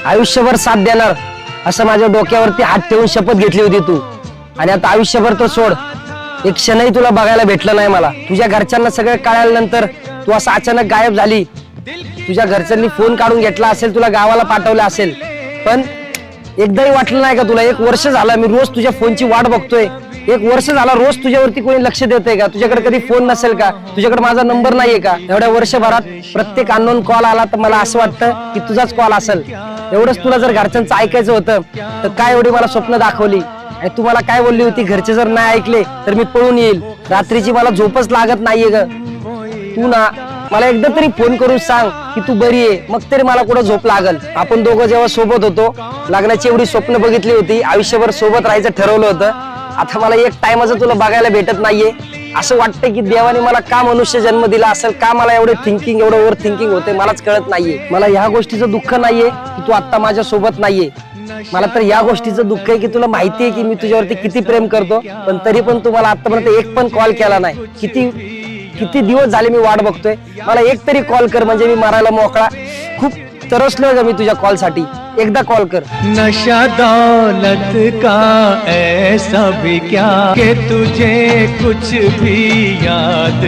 आयुष्यभर साथ देणार असं माझ्या डोक्यावरती हात ठेवून शपथ घेतली होती तू, आणि आता आयुष्यभर तर सोड, एक क्षणही तुला बघायला भेटलं नाही मला. तुझ्या घरच्यांना सगळं कळाल्यानंतर तू असं अचानक गायब झाली. तुझ्या घरच्यांनी फोन काढून घेतला असेल, तुला गावाला पाठवलं असेल, पण एकदाही वाटलं नाही का तुला? 1 वर्ष झालं मी रोज तुझ्या फोनची वाट बघतोय. 1 वर्ष झाला रोज तुझ्यावरती कोणी लक्ष देतंय का? तुझ्याकडे कधी फोन नसेल का? तुझ्याकडे माझा नंबर नाहीये का? एवढ्या वर्षभरात प्रत्येक अननोन कॉल आला तर मला असं वाटतं की तुझाच कॉल असेल. एवढंच तुला जर घरच्यांचं ऐकायचं होतं तर काय एवढी मला स्वप्न दाखवली? आणि तू मला काय बोलली होती, घरचे जर नाही ऐकले तर मी पळून येईल. रात्रीची मला झोपच लागत नाहीये ग. तू ना मला एकदा तरी फोन करून सांग की तू बरी आहे, मग तरी मला कुठं झोप लागल. आपण दोघं जेव्हा सोबत होतो, लग्नाची एवढी स्वप्न बघितली होती, आयुष्यभर सोबत राहायचं ठरवलं होतं. आता मला एक टाइमाचं तुला बघायला भेटत नाहीये. असं वाटतं की देवाने मला का मनुष्य जन्म दिला असेल, का मला एवढं ओव्हर थिंकिंग होते, मलाच कळत नाहीये. मला ह्या गोष्टीचं दुःख नाहीये की तू आता माझ्या सोबत नाहीये. मला तर या गोष्टीचं दुःख आहे की तुला माहिती आहे की मी तुझ्यावरती किती प्रेम करतो, पण तरी पण तू मला आतापर्यंत एक पण कॉल केला नाही. किती दिवस झाले मी वाट बघतोय. मला एक तरी कॉल कर, म्हणजे मी मारायला मोकळा. खूप तरसलोय ग मी तुझ्या कॉल साठी. एकदा कॉल कर. नशा दौलत का ऐसा भी क्या कि तुझे कुछ भी याद